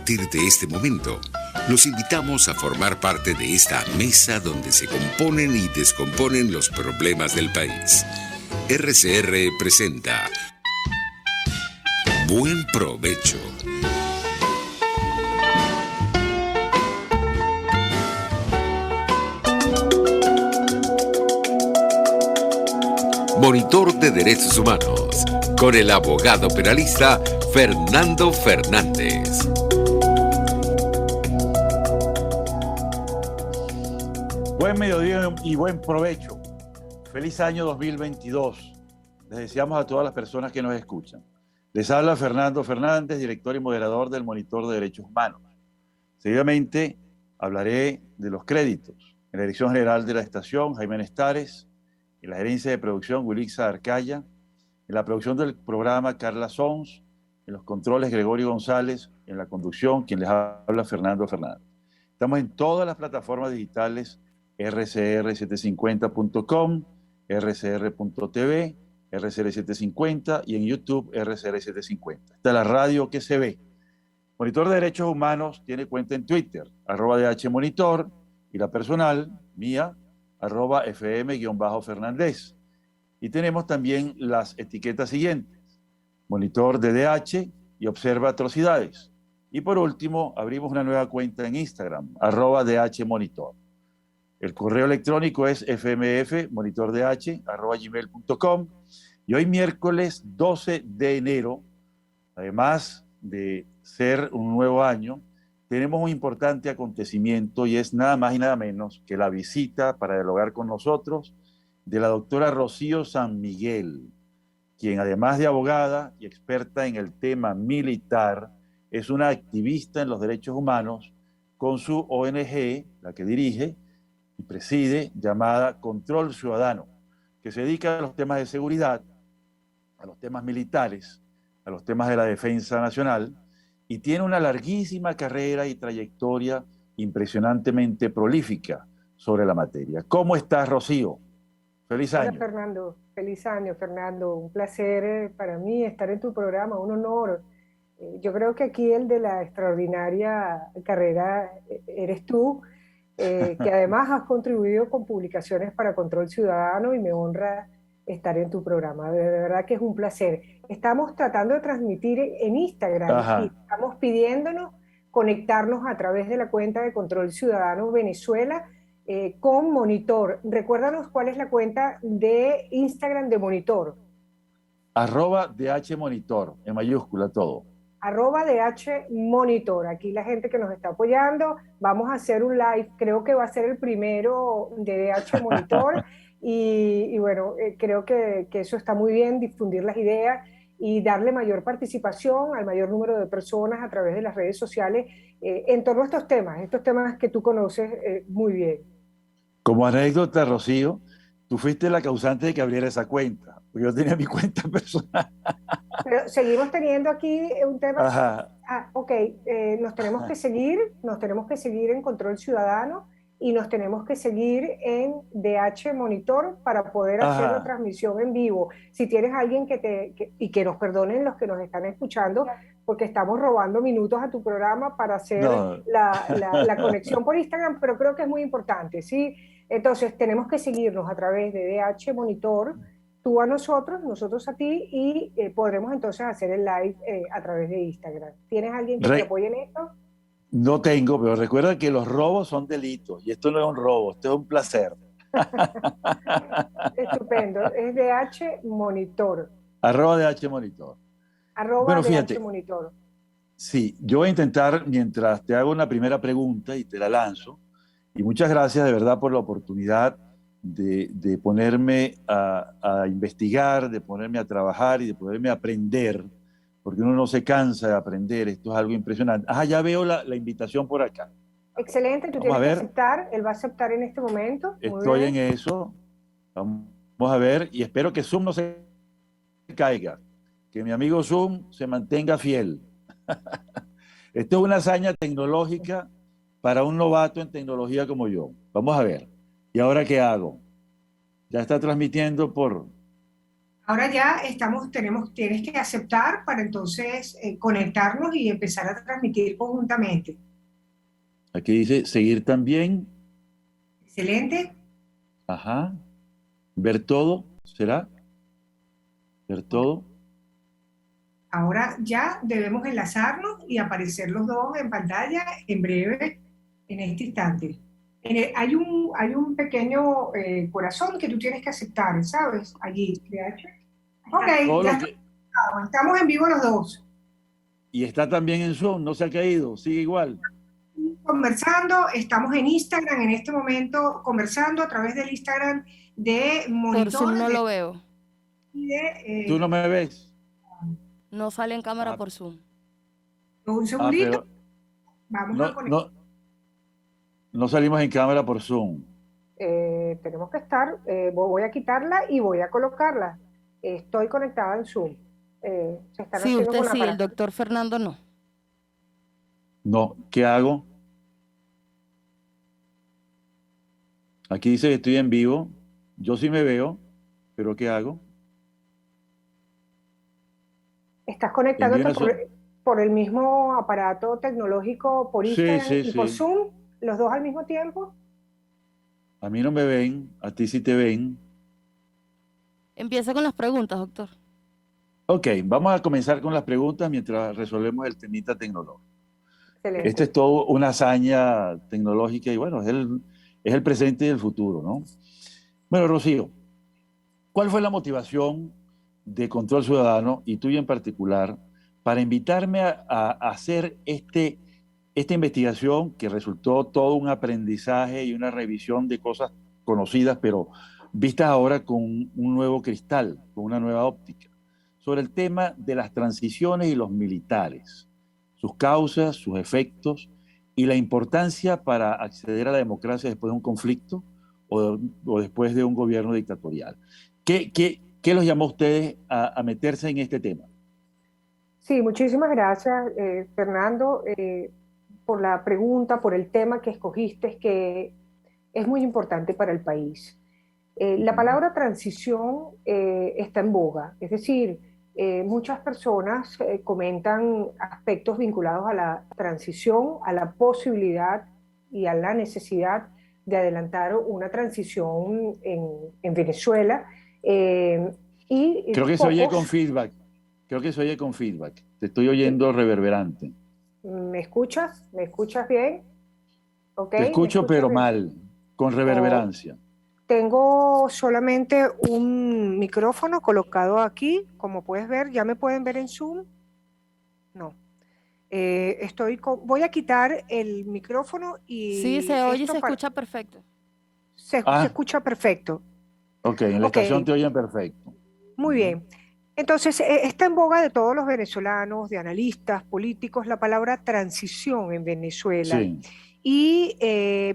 partir de este momento, los invitamos a formar parte de esta mesa donde se componen y descomponen los problemas del país. RCR presenta Buen Provecho. Monitor de Derechos Humanos, con el abogado penalista Fernando Fernández. Buen mediodía y buen provecho. Feliz año 2022. Les deseamos a todas las personas que nos escuchan. Les habla Fernando Fernández, director y moderador del Monitor de Derechos Humanos. Seguidamente hablaré de los créditos. En la dirección general de la estación, Jaime Nestares. En la gerencia de producción, Wilixa Arcaya. En la producción del programa, Carla Sons. En los controles, Gregorio González. En la conducción, quien les habla, Fernando Fernández. Estamos en todas las plataformas digitales, rcr750.com, rcr.tv, rcr750 y en YouTube, rcr750. Esta es la radio que se ve. Monitor de Derechos Humanos tiene cuenta en Twitter, @dhmonitor, y la personal, mía, @fm_Fernández. Y tenemos también las etiquetas siguientes: Monitor de DH y Observa Atrocidades. Y por último, abrimos una nueva cuenta en Instagram, @dhmonitor. El correo electrónico es fmfmonitordh@gmail.com. Y hoy miércoles 12 de enero, además de ser un nuevo año, tenemos un importante acontecimiento y es nada más y nada menos que la visita para dialogar con nosotros de la doctora Rocío San Miguel, quien además de abogada y experta en el tema militar, es una activista en los derechos humanos con su ONG, la que dirige y preside, llamada Control Ciudadano, que se dedica a los temas de seguridad, a los temas militares, a los temas de la defensa nacional, y tiene una larguísima carrera y trayectoria impresionantemente prolífica sobre la materia. ¿Cómo estás, Rocío? Feliz año. Hola, Fernando. Feliz año, Fernando. Un placer para mí estar en tu programa, un honor. Yo creo que aquí el de la extraordinaria carrera eres tú, que además has contribuido con publicaciones para Control Ciudadano y me honra estar en tu programa. De verdad que es un placer. Estamos tratando de transmitir en Instagram. Ajá. Y estamos pidiéndonos conectarnos a través de la cuenta de Control Ciudadano Venezuela con Monitor. Recuérdanos cuál es la cuenta de Instagram de Monitor. @dhmonitor, en mayúscula todo. @dhmonitor. Aquí la gente que nos está apoyando, vamos a hacer un live, creo que va a ser el primero de DH Monitor y bueno, creo que eso está muy bien, difundir las ideas y darle mayor participación al mayor número de personas a través de las redes sociales en torno a estos temas que tú conoces muy bien. Como anécdota, Rocío, tú fuiste la causante de que abriera esa cuenta, porque yo tenía mi cuenta personal. Pero seguimos teniendo aquí un tema. Ajá. Ok, nos tenemos que seguir en Control Ciudadano y nos tenemos que seguir en DH Monitor para poder hacer la transmisión en vivo. Si tienes alguien y que nos perdonen los que nos están escuchando, porque estamos robando minutos a tu programa para hacer la conexión por Instagram, pero creo que es muy importante, ¿sí? Entonces tenemos que seguirnos a través de DH Monitor, tú a nosotros, nosotros a ti, y podremos entonces hacer el live a través de Instagram. ¿Tienes alguien que te apoye en esto? No tengo, pero recuerda que los robos son delitos y esto no es un robo, esto es un placer. Estupendo, es DH Monitor. @dhmonitor. Bueno, fíjate, DH Monitor. sí, yo voy a intentar, mientras te hago una primera pregunta y te la lanzo, y muchas gracias de verdad por la oportunidad de ponerme a investigar, de ponerme a trabajar y de ponerme a aprender, porque uno no se cansa de aprender, esto es algo impresionante. Ya veo la invitación por acá. Excelente, tú tienes que aceptar, él va a aceptar en este momento. Estoy en eso, vamos a ver, y espero que Zoom no se caiga, que mi amigo Zoom se mantenga fiel. Esto es una hazaña tecnológica para un novato en tecnología como yo. Vamos a ver. ¿Y ahora qué hago? Ya está transmitiendo por... Ahora ya tienes que aceptar para entonces conectarnos y empezar a transmitir conjuntamente. Aquí dice seguir también. Excelente. Ajá. Ver todo, ¿será? Ver Ok. todo. Ahora ya debemos enlazarnos y aparecer los dos en pantalla en breve, en este instante. Hay un pequeño corazón que tú tienes que aceptar, ¿sabes? Allí. Ok, Todo ya lo que... estamos en vivo los dos. Y está también en Zoom, no se ha caído, sigue igual. Conversando, estamos en Instagram en este momento, conversando a través del Instagram de Por Zoom Monitor no de, lo veo. ¿Tú no me ves? No sale en cámara Ah, por Zoom. un segundito, pero vamos a no, conectar. no, no salimos en cámara por Zoom. Tenemos que estar, voy a quitarla y voy a colocarla. Estoy conectada en Zoom. Se están Sí, haciendo usted con sí, el aparato. doctor Fernando no. No, ¿qué hago? Aquí dice que estoy en vivo. Yo sí me veo, pero ¿qué hago? Estás Envío conectándote una... por el mismo aparato tecnológico por Sí, Instagram sí, y por sí. Zoom, los dos al mismo tiempo. A mí no me ven, a ti sí te ven. Empieza con las preguntas, doctor. Ok, vamos a comenzar con las preguntas mientras resolvemos el temita tecnológico. Esto Excelente. es todo una hazaña tecnológica y bueno, es el presente y el futuro, ¿no? Bueno, Rocío, ¿cuál fue la motivación de Control Ciudadano y tuya en particular para invitarme a hacer esta investigación que resultó todo un aprendizaje y una revisión de cosas conocidas, pero vistas ahora con un nuevo cristal, con una nueva óptica, sobre el tema de las transiciones y los militares, sus causas, sus efectos y la importancia para acceder a la democracia después de un conflicto o después de un gobierno dictatorial? ¿Qué los llamó a ustedes a meterse en este tema? Sí, muchísimas gracias, Fernando, por la pregunta, por el tema que escogiste, que es muy importante para el país. La Ujú. palabra transición está en boga, es decir, muchas personas comentan aspectos vinculados a la transición, a la posibilidad y a la necesidad de adelantar una transición en Venezuela. eh, y Creo que se oye con pocos, feedback. Creo que se oye con feedback. Te estoy oyendo reverberante. ¿me escuchas? ¿Me escuchas bien? ¿Ok? Te ¿Me escucho, escuchas pero bien? mal, con O reverberancia. tengo solamente un micrófono colocado aquí, como puedes ver, ¿ya me pueden ver en Zoom? No. Voy a quitar el micrófono Sí, y se oye y esto se escucha perfecto. se Ah, escucha perfecto. ok, en la Ok, estación te oyen perfecto. muy Ujú. bien. Entonces, está en boga de todos los venezolanos, de analistas, políticos, la palabra transición en Venezuela. Sí. Y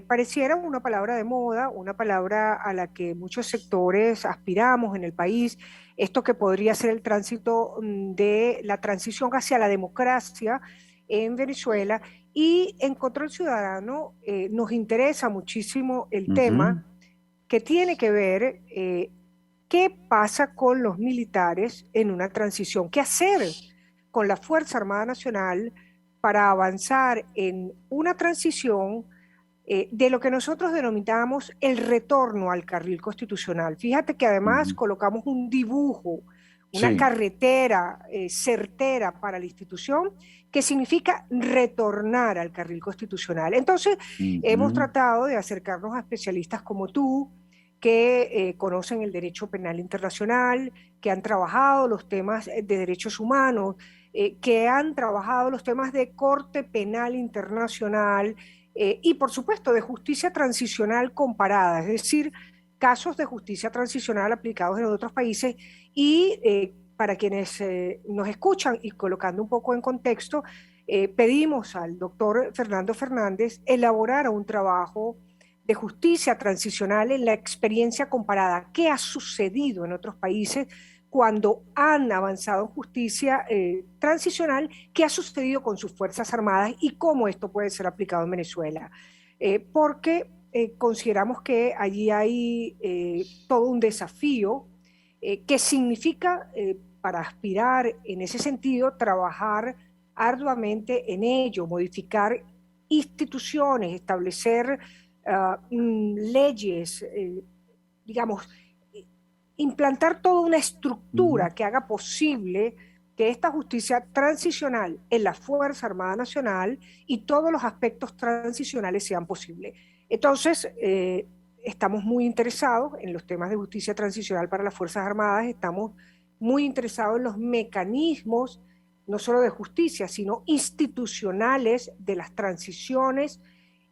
pareciera una palabra de moda, una palabra a la que muchos sectores aspiramos en el país, esto que podría ser el tránsito de la transición hacia la democracia en Venezuela. Y en Control Ciudadano nos interesa muchísimo el Ujú. tema que tiene que ver qué pasa con los militares en una transición, qué hacer con la Fuerza Armada Nacional para avanzar en una transición de lo que nosotros denominamos el retorno al carril constitucional. Fíjate que además Ujú. colocamos un dibujo, una Sí. carretera certera para la institución que significa retornar al carril constitucional. Entonces, hemos Ujú. tratado de acercarnos a especialistas como tú, que conocen el derecho penal internacional, que han trabajado los temas de derechos humanos, que han trabajado los temas de corte penal internacional, y por supuesto de justicia transicional comparada, es decir, casos de justicia transicional aplicados en otros países y para quienes nos escuchan y colocando un poco en contexto, pedimos al doctor Fernando Fernández elaborar un trabajo de justicia transicional en la experiencia comparada. ¿Qué ha sucedido en otros países cuando han avanzado en justicia transicional? ¿Qué ha sucedido con sus Fuerzas Armadas y cómo esto puede ser aplicado en Venezuela? Porque consideramos que allí hay todo un desafío que significa, para aspirar en ese sentido, trabajar arduamente en ello, modificar instituciones, establecer leyes, digamos, implantar toda una estructura que haga posible que esta justicia transicional en la Fuerza Armada Nacional y todos los aspectos transicionales sean posibles. Entonces, estamos muy interesados en los temas de justicia transicional para las Fuerzas Armadas, estamos muy interesados en los mecanismos, no solo de justicia, sino institucionales de las transiciones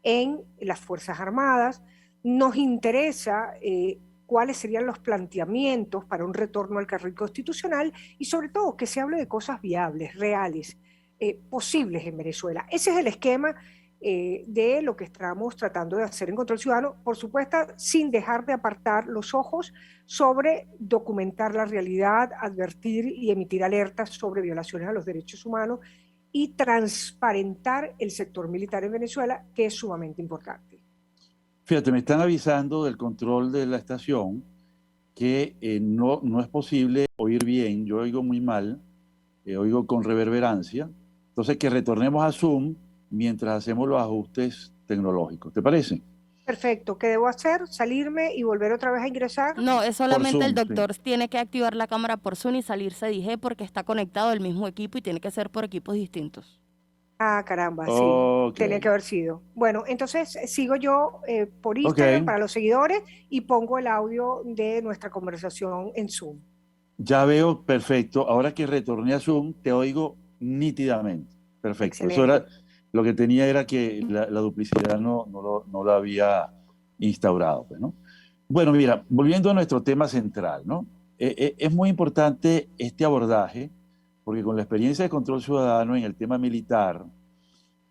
en las Fuerzas Armadas. Nos interesa cuáles serían los planteamientos para un retorno al carril constitucional y sobre todo que se hable de cosas viables, reales, posibles en Venezuela. Ese es el esquema de lo que estamos tratando de hacer en Control Ciudadano, por supuesto, sin dejar de apartar los ojos sobre documentar la realidad, advertir y emitir alertas sobre violaciones a los derechos humanos y transparentar el sector militar en Venezuela, que es sumamente importante. Fíjate, me están avisando del control de la estación que no es posible oír bien, yo oigo muy mal, oigo con reverberancia, entonces que retornemos a Zoom mientras hacemos los ajustes tecnológicos. ¿Te parece? Perfecto. ¿Qué debo hacer? ¿Salirme y volver otra vez a ingresar? No, es solamente Zoom, el doctor sí. tiene que activar la cámara por Zoom y salirse, dije, porque está conectado el mismo equipo y tiene que ser por equipos distintos. Ah, caramba, sí. Ok, Tenía que haber sido. Bueno, entonces sigo yo por ok. Instagram para los seguidores y pongo el audio de nuestra conversación en Zoom. Ya veo, perfecto. Ahora que retorné a Zoom, te oigo nítidamente. Perfecto. Eso Excelente. era, lo que tenía era que la duplicidad no la había instaurado, pues, ¿no? Bueno, mira, volviendo a nuestro tema central, ¿no? Es muy importante este abordaje, porque con la experiencia de control ciudadano en el tema militar,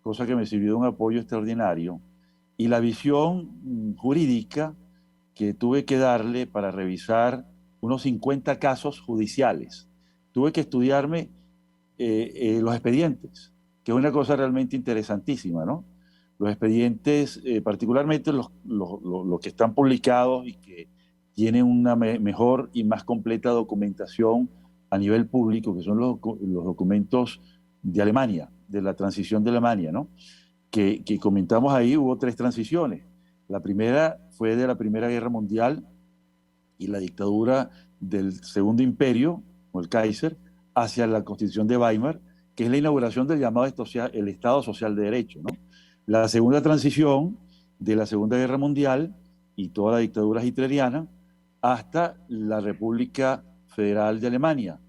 cosa que me sirvió de un apoyo extraordinario, y la visión jurídica que tuve que darle para revisar unos 50 casos judiciales. Tuve que estudiarme los expedientes, que es una cosa realmente interesantísima, ¿no? Los expedientes, particularmente los que están publicados y que tienen una mejor y más completa documentación a nivel público, que son los documentos de Alemania, de la transición de Alemania, ¿no? Que comentamos ahí, hubo 3 transiciones. La primera fue de la Primera Guerra Mundial y la dictadura del Segundo Imperio, o el Kaiser, hacia la Constitución de Weimar, que es la inauguración del llamado el Estado Social de Derecho, ¿no? La segunda transición de la Segunda Guerra Mundial y toda la dictadura hitleriana hasta la República Federal de Alemania.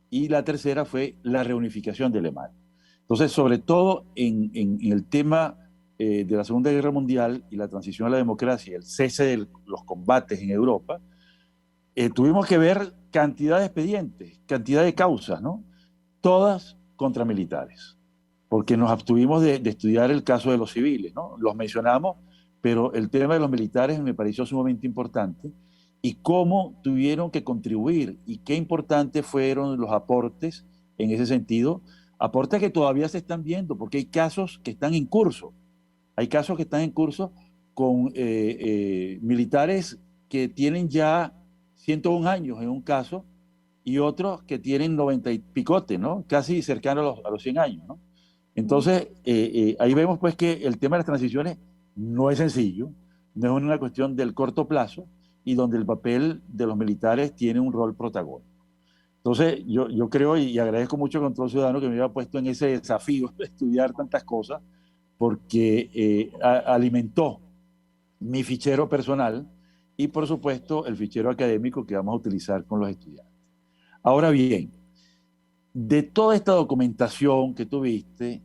Y la tercera fue la reunificación de Alemania. Entonces, sobre todo en el tema de la Segunda Guerra Mundial y la transición a la democracia, el cese de los combates en Europa, tuvimos que ver cantidad de expedientes, cantidad de causas, ¿no? Todas contra militares, porque nos abstuvimos de estudiar el caso de los civiles, ¿no? Los mencionamos, pero el tema de los militares me pareció sumamente importante y cómo tuvieron que contribuir y qué importantes fueron los aportes en ese sentido, aportes que todavía se están viendo, porque hay casos que están en curso, hay casos que están en curso con militares que tienen ya 101 años en un caso y otros que tienen 90 y picote, ¿no? Casi cercano a los 100 años, ¿no? Entonces, ahí vemos pues que el tema de las transiciones no es sencillo, no es una cuestión del corto plazo y donde el papel de los militares tiene un rol protagónico. Entonces, yo creo y agradezco mucho al Control Ciudadano que me haya puesto en ese desafío de estudiar tantas cosas, porque alimentó mi fichero personal y, por supuesto, el fichero académico que vamos a utilizar con los estudiantes. Ahora bien, de toda esta documentación que tuviste,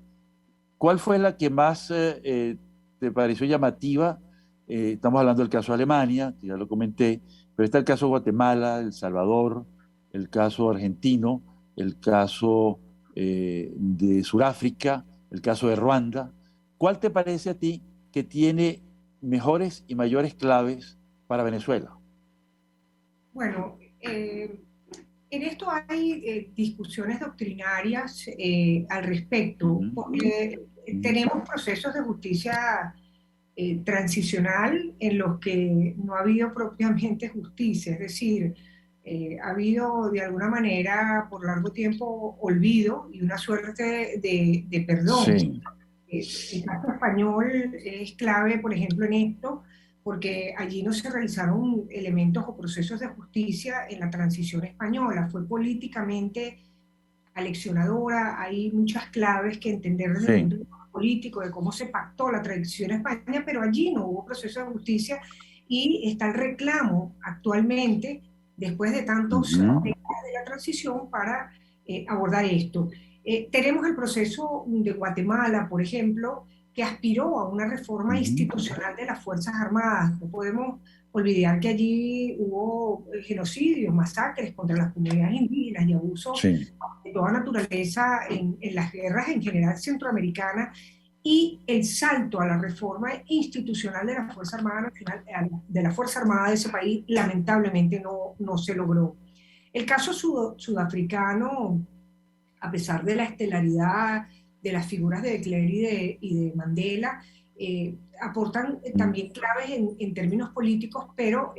¿cuál fue la que más te pareció llamativa? Estamos hablando del caso de Alemania, que ya lo comenté, pero está el caso de Guatemala, El Salvador, el caso argentino, el caso de Sudáfrica, el caso de Ruanda. ¿Cuál te parece a ti que tiene mejores y mayores claves para Venezuela? Bueno, en esto hay discusiones doctrinarias al respecto, porque tenemos procesos de justicia transicional en los que no ha habido propiamente justicia, es decir, Ha habido de alguna manera por largo tiempo olvido y una suerte de perdón. Sí. El caso español es clave, por ejemplo, en esto, porque allí no se realizaron elementos o procesos de justicia en la transición española. Fue políticamente aleccionadora, hay muchas claves que entender desde el punto de Sí. vista político, de cómo se pactó la transición en España, pero allí no hubo proceso de justicia y está el reclamo actualmente, después de tantos Ujú. décadas de la transición, para abordar esto. Tenemos el proceso de Guatemala, por ejemplo, que aspiró a una reforma Ujú. institucional de las Fuerzas Armadas. No podemos olvidar que allí hubo genocidios, masacres contra las comunidades indígenas y abusos Sí. de toda naturaleza en las guerras en general centroamericanas, y el salto a la reforma institucional de la Fuerza Armada Nacional, de la Fuerza Armada de ese país, lamentablemente no se logró. El caso sudafricano, a pesar de la estelaridad de las figuras de Klerk y de Mandela, aportan también claves en términos políticos, pero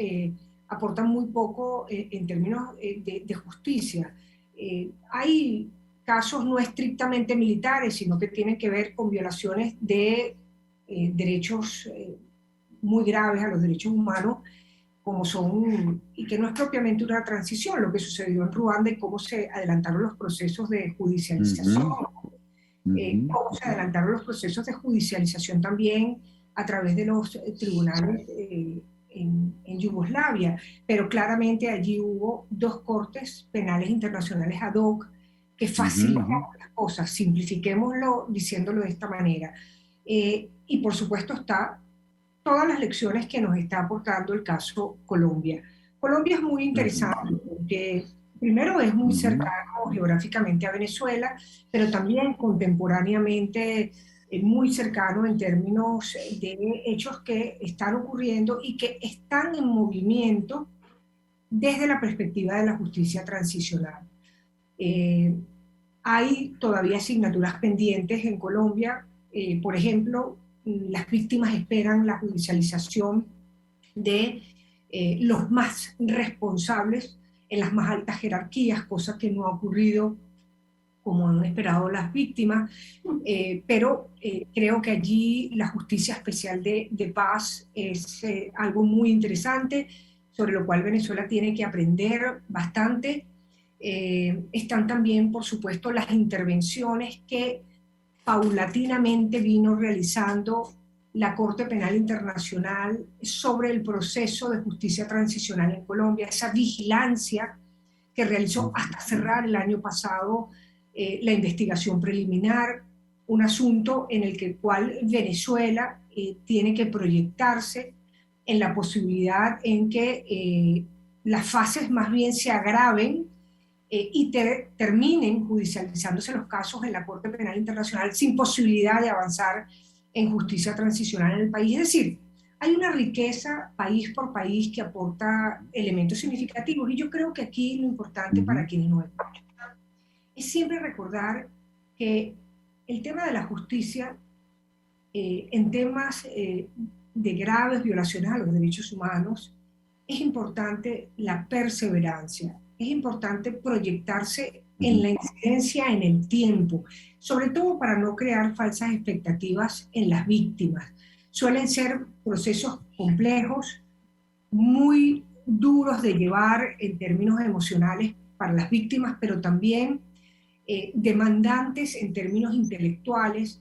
aportan muy poco en términos de justicia. Hay casos no estrictamente militares, sino que tienen que ver con violaciones de derechos muy graves a los derechos humanos, como son, y que no es propiamente una transición, lo que sucedió en Ruanda y cómo se adelantaron los procesos de judicialización, Ujú. Ujú. cómo se adelantaron los procesos de judicialización también a través de los tribunales en Yugoslavia, pero claramente allí hubo dos cortes penales internacionales ad hoc que Ujú. facilitaron las cosas, simplifiquémoslo diciéndolo de esta manera. Y por supuesto está todas las lecciones que nos está aportando el caso Colombia. Colombia es muy interesante Ujú. porque primero es muy Ujú. cercano geográficamente a Venezuela, pero también contemporáneamente muy cercano en términos de hechos que están ocurriendo y que están en movimiento desde la perspectiva de la justicia transicional. Eh, Hay todavía asignaturas pendientes en Colombia. Por ejemplo, las víctimas esperan la judicialización de los más responsables en las más altas jerarquías, cosa que no ha ocurrido como han esperado las víctimas, pero creo que allí la Justicia Especial de Paz es algo muy interesante, sobre lo cual Venezuela tiene que aprender bastante. Están también, por supuesto, las intervenciones que paulatinamente vino realizando la Corte Penal Internacional sobre el proceso de justicia transicional en Colombia, esa vigilancia que realizó hasta cerrar el año pasado la investigación preliminar, un asunto en el que cual Venezuela tiene que proyectarse en la posibilidad en que las fases más bien se agraven y terminen judicializándose los casos en la Corte Penal Internacional sin posibilidad de avanzar en justicia transicional en el país. Es decir, hay una riqueza país por país que aporta elementos significativos, y yo creo que aquí lo importante para Ujú. quienes nos escuchan es siempre recordar que el tema de la justicia en temas de graves violaciones a los derechos humanos, es importante la perseverancia, es importante proyectarse en Ujú. la incidencia en el tiempo, sobre todo para no crear falsas expectativas en las víctimas. Suelen ser procesos complejos, muy duros de llevar en términos emocionales para las víctimas, pero también demandantes en términos intelectuales,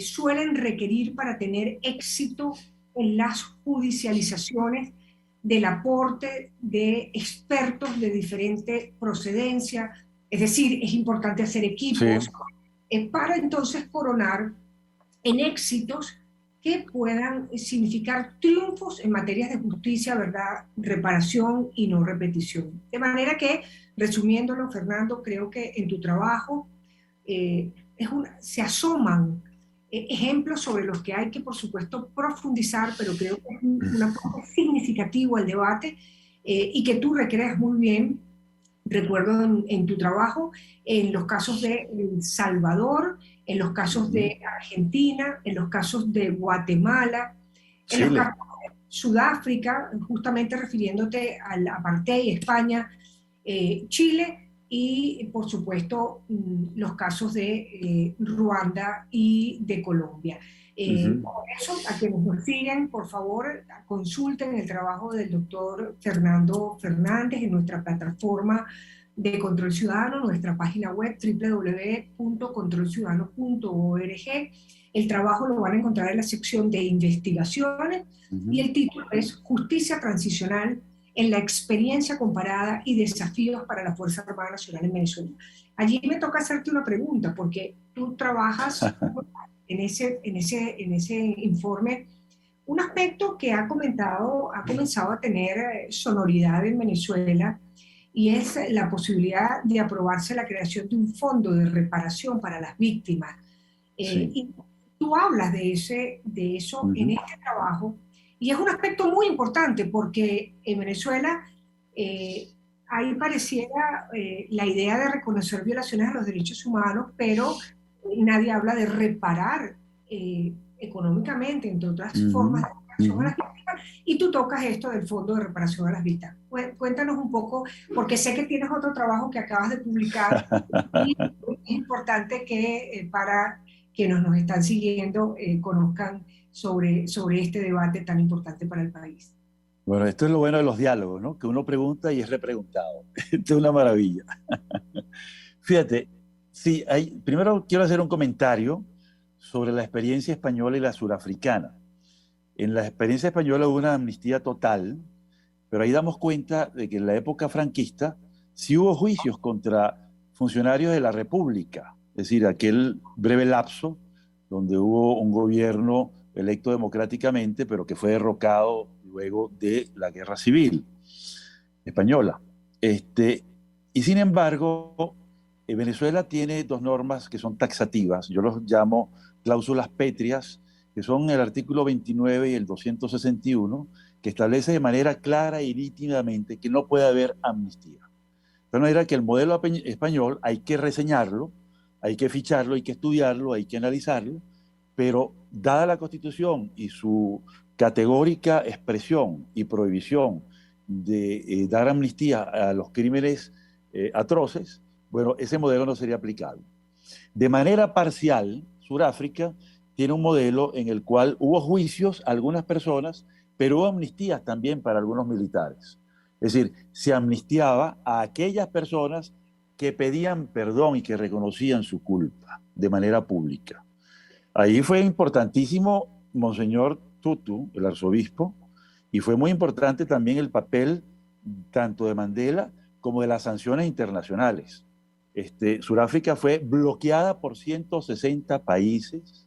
suelen requerir para tener éxito en las judicializaciones del aporte de expertos de diferente procedencia. Es decir, es importante hacer equipos Sí. para entonces coronar en éxitos que puedan significar triunfos en materias de justicia, verdad, reparación y no repetición. De manera que, resumiéndolo, Fernando, creo que en tu trabajo se asoman ejemplos sobre los que hay que, por supuesto, profundizar, pero creo que es un aporte significativo al debate y que tú recreas muy bien. Recuerdo en tu trabajo, en los casos de El Salvador, en los casos Ujú. de Argentina, en los casos de Guatemala, en los Chile. casos de Sudáfrica, justamente refiriéndote al apartheid, España, Chile y, por supuesto, los casos de Ruanda y de Colombia. Ujú. Por eso, a quienes nos siguen, por favor, consulten el trabajo del doctor Fernando Fernández en nuestra plataforma de Control Ciudadano, nuestra página web www.controlciudadano.org. El trabajo lo van a encontrar en la sección de investigaciones y Ujú. el título es Justicia Transicional en la experiencia comparada y desafíos para la Fuerza Armada Nacional en Venezuela. Allí me toca hacerte una pregunta, porque tú trabajas en ese informe un aspecto que ha comenzado a tener sonoridad en Venezuela, y es la posibilidad de aprobarse la creación de un fondo de reparación para las víctimas. Sí. Y tú hablas de eso en Ujú. este trabajo, y es un aspecto muy importante porque en Venezuela eh, ahí pareciera la idea de reconocer violaciones a los derechos humanos, pero nadie habla de reparar económicamente, entre otras formas Ujú. de reparación a Ujú. las víctimas, y tú tocas esto del Fondo de Reparación a las Víctimas. Cuéntanos un poco, porque sé que tienes otro trabajo que acabas de publicar y es importante que para quienes nos están siguiendo conozcan sobre este debate tan importante para el país. Bueno, esto es lo bueno de los diálogos, ¿no? Que uno pregunta y es repreguntado. Esto es una maravilla. Fíjate, sí, primero quiero hacer un comentario sobre la experiencia española y la surafricana. En la experiencia española hubo una amnistía total, pero ahí damos cuenta de que en la época franquista sí hubo juicios contra funcionarios de la República, es decir, aquel breve lapso donde hubo un gobierno electo democráticamente, pero que fue derrocado luego de la Guerra Civil Española. Y sin embargo, Venezuela tiene dos normas que son taxativas, yo los llamo cláusulas pétreas, que son el artículo 29 y el 261, que establece de manera clara y nítidamente que no puede haber amnistía. De tal manera que el modelo español hay que reseñarlo, hay que ficharlo, hay que estudiarlo, hay que analizarlo, pero dada la Constitución y su categórica expresión y prohibición de dar amnistía a los crímenes atroces, bueno, ese modelo no sería aplicable. De manera parcial, Sudáfrica tiene un modelo en el cual hubo juicios a algunas personas, pero hubo amnistías también para algunos militares. Es decir, se amnistiaba a aquellas personas que pedían perdón y que reconocían su culpa de manera pública. Ahí fue importantísimo Monseñor Tutu, el arzobispo, y fue muy importante también el papel tanto de Mandela como de las sanciones internacionales. Sudáfrica fue bloqueada por 160 países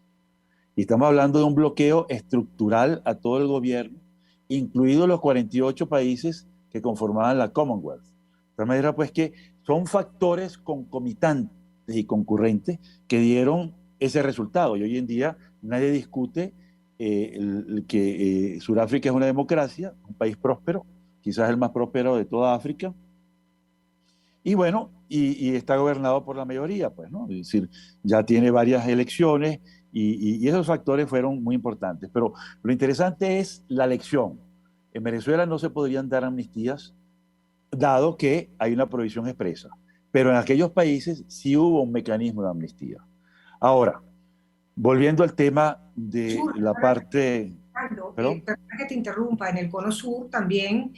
y estamos hablando de un bloqueo estructural a todo el gobierno, incluidos los 48 países que conformaban la Commonwealth. De tal manera, pues, que son factores concomitantes y concurrentes que dieron ese resultado. Y hoy en día nadie discute que Sudáfrica es una democracia, un país próspero, quizás el más próspero de toda África, y bueno, y está gobernado por la mayoría, pues, ¿no? Es decir, ya tiene varias elecciones y esos factores fueron muy importantes. Pero lo interesante es la lección. En Venezuela no se podrían dar amnistías, dado que hay una prohibición expresa. Pero en aquellos países sí hubo un mecanismo de amnistía. Ahora, volviendo al tema de Sur, la parte... ¿Perdón? perdona que te interrumpa, en el Cono Sur también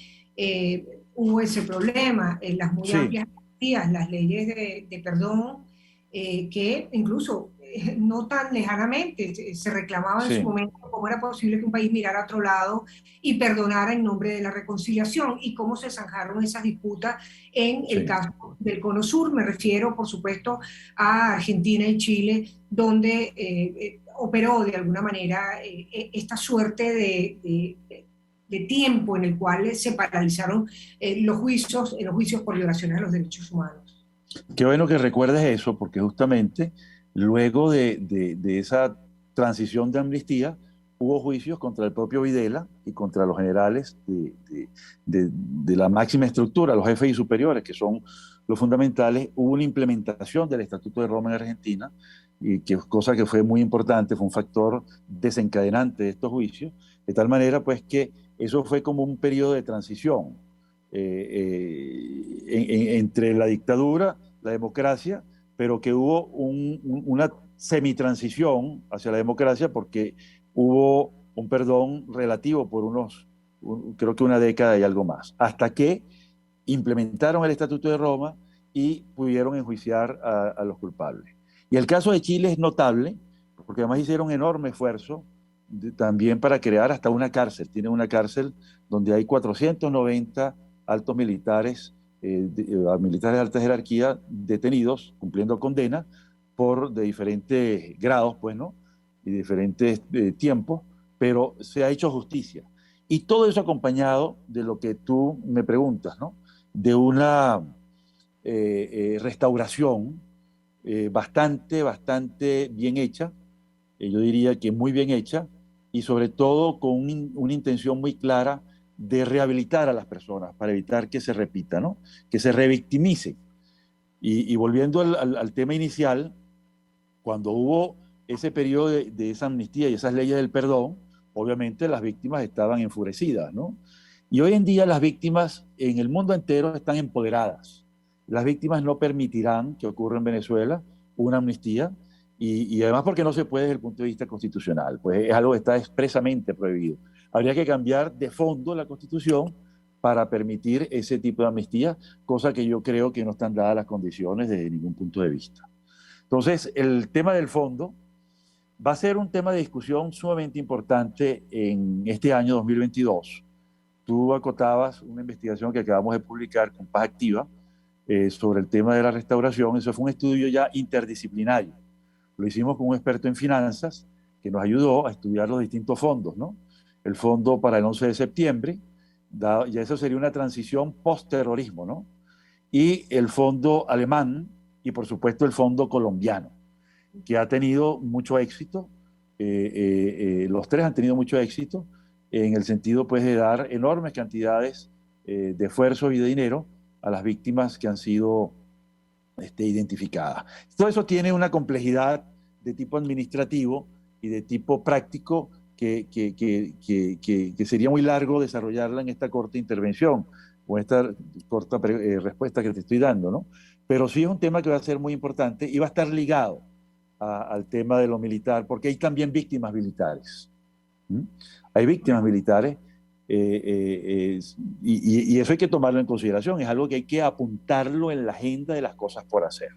hubo ese problema, en las muy Sí, amplias amnistías, las leyes de perdón, que incluso no tan lejanamente se reclamaba en su sí, momento cómo era posible que un país mirara a otro lado y perdonara en nombre de la reconciliación, y cómo se zanjaron esas disputas en el sí. caso del Cono Sur. Me refiero, por supuesto, a Argentina y Chile, donde operó de alguna manera esta suerte de tiempo en el cual se paralizaron los juicios por violaciones a los derechos humanos. Qué bueno que recuerdes eso, porque justamente luego de esa transición de amnistía hubo juicios contra el propio Videla y contra los generales de la máxima estructura, los jefes y superiores, que son los fundamentales. Hubo una implementación del Estatuto de Roma en Argentina, y que cosa que fue muy importante, fue un factor desencadenante de estos juicios, de tal manera pues que eso fue como un periodo de transición. entre la dictadura, la democracia, pero que hubo una semitransición hacia la democracia porque hubo un perdón relativo por creo que una década y algo más, hasta que implementaron el Estatuto de Roma y pudieron enjuiciar a los culpables. Y el caso de Chile es notable, porque además hicieron enorme esfuerzo también para crear hasta una cárcel. Tienen una cárcel donde hay 490 altos militares, militares de alta jerarquía detenidos, cumpliendo condena de diferentes grados, pues, ¿no? Y diferentes tiempos, pero se ha hecho justicia. Y todo eso acompañado de lo que tú me preguntas, ¿no? De una restauración bastante bien hecha, yo diría que muy bien hecha, y sobre todo con una intención muy clara de rehabilitar a las personas para evitar que se repita, ¿no? Que se revictimicen. Y volviendo al tema inicial, cuando hubo ese periodo de esa amnistía y esas leyes del perdón, obviamente las víctimas estaban enfurecidas, ¿no? Y hoy en día las víctimas en el mundo entero están empoderadas. Las víctimas no permitirán que ocurra en Venezuela una amnistía y además porque no se puede desde el punto de vista constitucional, pues es algo que está expresamente prohibido. Habría que cambiar de fondo la Constitución para permitir ese tipo de amnistía, cosa que yo creo que no están dadas las condiciones desde ningún punto de vista. Entonces, el tema del fondo va a ser un tema de discusión sumamente importante en este año 2022. Tú acotabas una investigación que acabamos de publicar con Paz Activa sobre el tema de la restauración. Eso fue un estudio ya interdisciplinario. Lo hicimos con un experto en finanzas que nos ayudó a estudiar los distintos fondos, ¿no? El fondo para el 11 de septiembre, ya eso sería una transición post-terrorismo, ¿no? Y el fondo alemán y por supuesto el fondo colombiano, que ha tenido mucho éxito. Los tres han tenido mucho éxito en el sentido pues de dar enormes cantidades de esfuerzo y de dinero a las víctimas que han sido identificadas. Todo eso tiene una complejidad de tipo administrativo y de tipo práctico que sería muy largo desarrollarla en esta corta intervención, con esta corta respuesta que te estoy dando, ¿no? Pero sí es un tema que va a ser muy importante y va a estar ligado al tema de lo militar, porque hay también víctimas militares. ¿Mm? Hay víctimas militares y eso hay que tomarlo en consideración, es algo que hay que apuntarlo en la agenda de las cosas por hacer.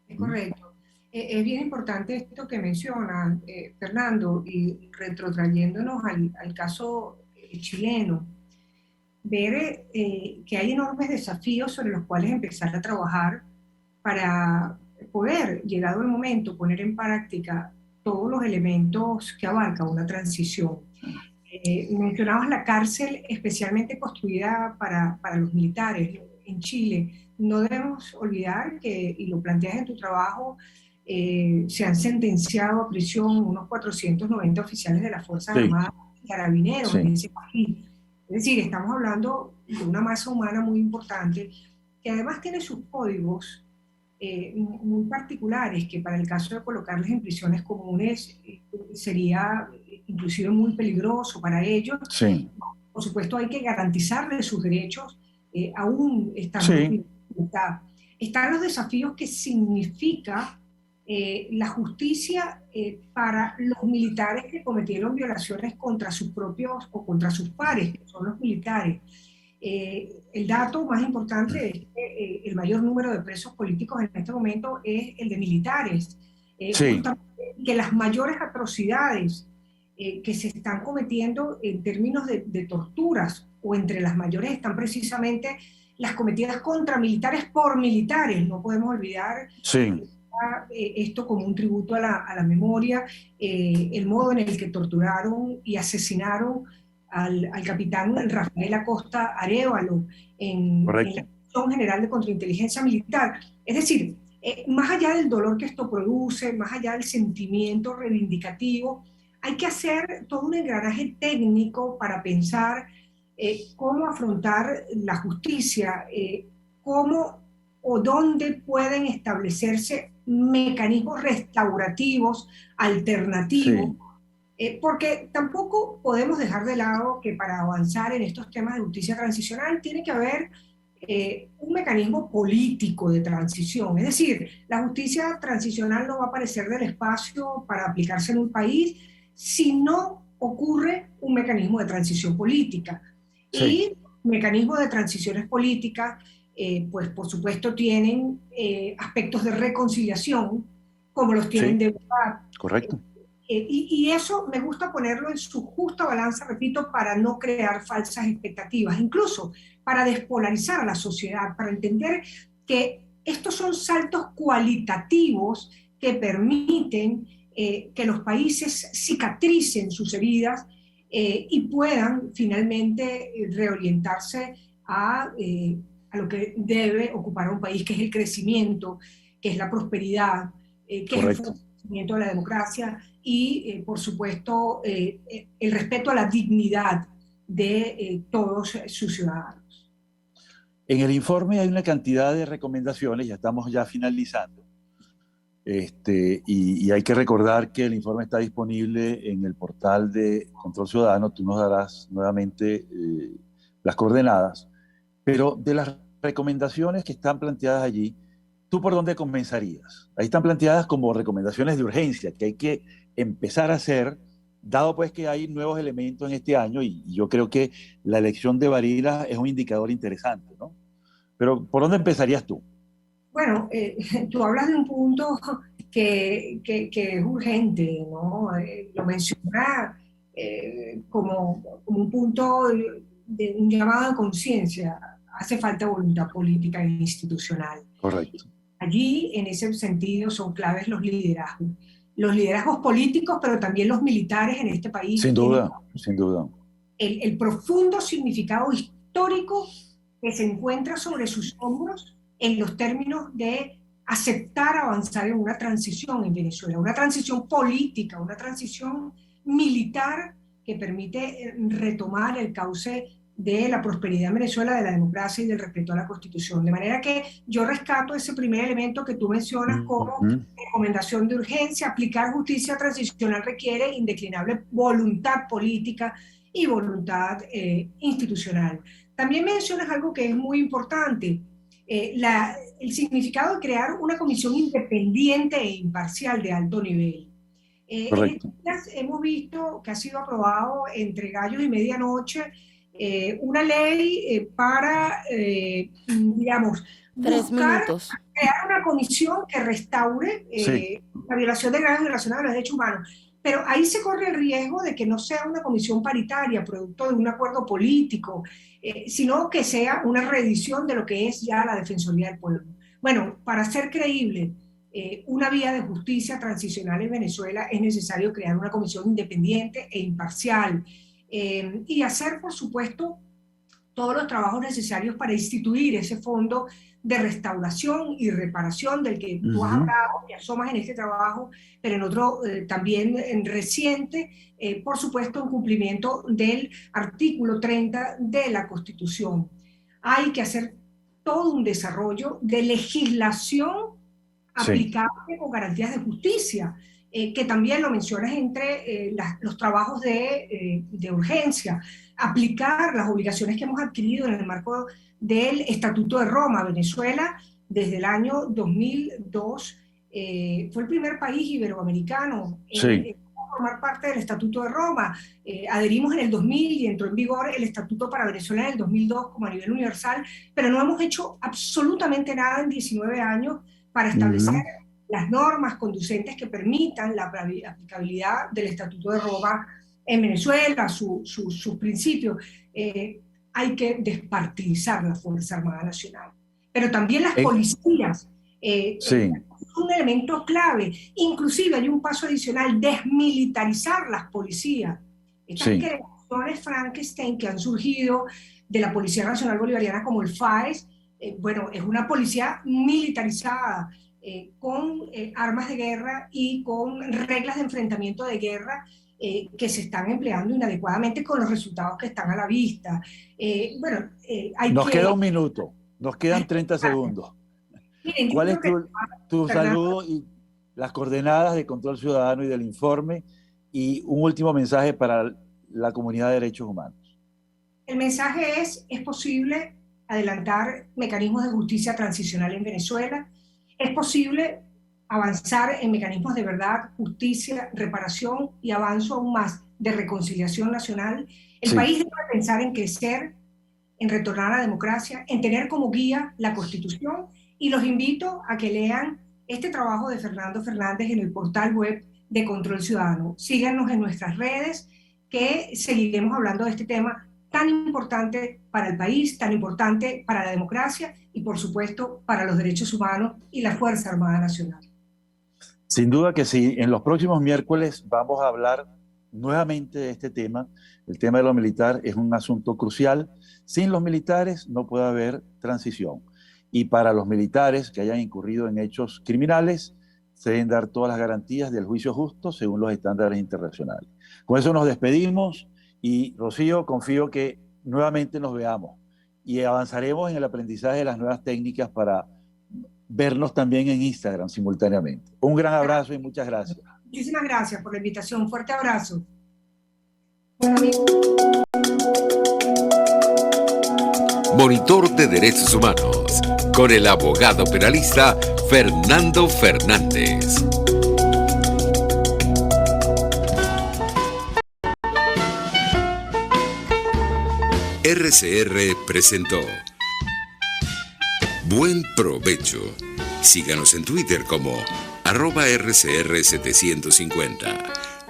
Es correcto. Es bien importante esto que mencionas, Fernando, y retrotrayéndonos al caso chileno, ver que hay enormes desafíos sobre los cuales empezar a trabajar para poder, llegado el momento, poner en práctica todos los elementos que abarca una transición. Mencionabas la cárcel especialmente construida para los militares en Chile. No debemos olvidar que, y lo planteas en tu trabajo, se han sentenciado a prisión unos 490 oficiales de las Fuerzas Armadas y Carabineros en ese país. Es decir, estamos hablando de una masa humana muy importante que además tiene sus códigos muy particulares, que para el caso de colocarles en prisiones comunes sería inclusive muy peligroso para ellos. Sí. Por supuesto hay que garantizarles sus derechos aún estando en libertad. Están los desafíos que significa la justicia para los militares que cometieron violaciones contra sus propios o contra sus pares, que son los militares. El dato más importante es que el mayor número de presos políticos en este momento es el de militares. Que las mayores atrocidades que se están cometiendo en términos de torturas o entre las mayores están precisamente las cometidas contra militares por militares. No podemos olvidar esto como un tributo a la memoria, el modo en el que torturaron y asesinaron al capitán Rafael Acosta Arévalo en la Dirección General de Contrainteligencia Militar. Es decir, más allá del dolor que esto produce, más allá del sentimiento reivindicativo, hay que hacer todo un engranaje técnico para pensar cómo afrontar la justicia, cómo o dónde pueden establecerse mecanismos restaurativos alternativos Porque tampoco podemos dejar de lado que para avanzar en estos temas de justicia transicional tiene que haber un mecanismo político de transición. Es decir, la justicia transicional no va a aparecer del espacio para aplicarse en un país si no ocurre un mecanismo de transición política. Sí, Y mecanismos de transiciones políticas, pues por supuesto tienen aspectos de reconciliación, como los tienen sí, de verdad. correcto. Y eso me gusta ponerlo en su justa balanza, repito, para no crear falsas expectativas, incluso para despolarizar a la sociedad, para entender que estos son saltos cualitativos que permiten que los países cicatricen sus heridas y puedan finalmente reorientarse a lo que debe ocupar a un país, que es el crecimiento, que es la prosperidad, que es el Correcto. fortalecimiento de la democracia y, por supuesto, el respeto a la dignidad de todos sus ciudadanos. En el informe hay una cantidad de recomendaciones, ya estamos ya finalizando. Y hay que recordar que el informe está disponible en el portal de Control Ciudadano. Tú nos darás nuevamente las coordenadas. Pero de las recomendaciones que están planteadas allí, ¿tú por dónde comenzarías? Ahí están planteadas como recomendaciones de urgencia que hay que empezar a hacer, dado pues que hay nuevos elementos en este año y yo creo que la elección de Varela es un indicador interesante, ¿no? Pero ¿por dónde empezarías tú? Bueno, tú hablas de un punto que es urgente, ¿no? Lo menciona como un punto de un llamado de conciencia. Hace falta voluntad política e institucional. Correcto. Allí, en ese sentido, son claves los liderazgos políticos, pero también los militares en este país Sin tienen duda, sin duda. el profundo significado histórico que se encuentra sobre sus hombros en los términos de aceptar avanzar en una transición en Venezuela, una transición política, una transición militar que permite retomar el cauce de la prosperidad en Venezuela, de la democracia y del respeto a la Constitución. De manera que yo rescato ese primer elemento que tú mencionas como Ujú. recomendación de urgencia. Aplicar justicia transicional requiere indeclinable voluntad política y voluntad institucional. También mencionas algo que es muy importante, el significado de crear una comisión independiente e imparcial de alto nivel. En estos Correcto. días hemos visto que ha sido aprobado entre gallos y medianoche una ley para, digamos, 3 buscar minutos. crear una comisión que restaure Sí, la violación de graves violaciones de los derechos humanos. Pero ahí se corre el riesgo de que no sea una comisión paritaria, producto de un acuerdo político, sino que sea una reedición de lo que es ya la Defensoría del Pueblo. Bueno, para ser creíble una vía de justicia transicional en Venezuela es necesario crear una comisión independiente e imparcial y hacer, por supuesto, todos los trabajos necesarios para instituir ese fondo de restauración y reparación del que tú has ujú, hablado, que asomas en este trabajo, pero en otro también en reciente, por supuesto, en cumplimiento del artículo 30 de la Constitución. Hay que hacer todo un desarrollo de legislación sí, aplicable con garantías de justicia, que también lo mencionas entre los trabajos de urgencia, aplicar las obligaciones que hemos adquirido en el marco del Estatuto de Roma. Venezuela, desde el año 2002, fue el primer país iberoamericano sí. en formar parte del Estatuto de Roma. Adherimos en el 2000 y entró en vigor el Estatuto para Venezuela en el 2002 como a nivel universal, pero no hemos hecho absolutamente nada en 19 años para establecer Ujú. las normas conducentes que permitan la aplicabilidad del Estatuto de Roma en Venezuela, sus principios. Hay que despartidizar la Fuerza Armada Nacional. Pero también las En- policías sí, son un elemento clave. Inclusive hay un paso adicional, desmilitarizar las policías. Estas sí, creaciones Frankenstein que han surgido de la Policía Nacional Bolivariana como el FAES, bueno, es una policía militarizada, con armas de guerra y con reglas de enfrentamiento de guerra que se están empleando inadecuadamente con los resultados que están a la vista. Bueno, hay nos queda que... un minuto, nos quedan 30 segundos. Miren, yo ¿Cuál creo es que, tu Fernando, saludo y las coordenadas de Control Ciudadano y del informe Y un último mensaje para la comunidad de derechos humanos. El mensaje es posible adelantar mecanismos de justicia transicional en Venezuela, es posible avanzar en mecanismos de verdad, justicia, reparación y avanzo aún más de reconciliación nacional. El país debe pensar en crecer, en retornar a la democracia, en tener como guía la Constitución, y los invito a que lean este trabajo de Fernando Fernández en el portal web de Control Ciudadano. Síganos en nuestras redes, que seguiremos hablando de este tema tan importante para el país, tan importante para la democracia y, por supuesto, para los derechos humanos y la Fuerza Armada Nacional. Sin duda que sí. En los próximos miércoles vamos a hablar nuevamente de este tema. El tema de lo militar es un asunto crucial. Sin los militares no puede haber transición. Y para los militares que hayan incurrido en hechos criminales, se deben dar todas las garantías del juicio justo según los estándares internacionales. Con eso nos despedimos y, Rocío, confío que nuevamente nos veamos y avanzaremos en el aprendizaje de las nuevas técnicas para vernos también en Instagram simultáneamente. Un gran abrazo y muchas gracias. Muchísimas gracias por la invitación. Fuerte abrazo. Monitor de Derechos Humanos, con el abogado penalista Fernando Fernández. RCR presentó Buen Provecho. Síganos en Twitter como @RCR750,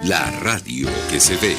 la radio que se ve.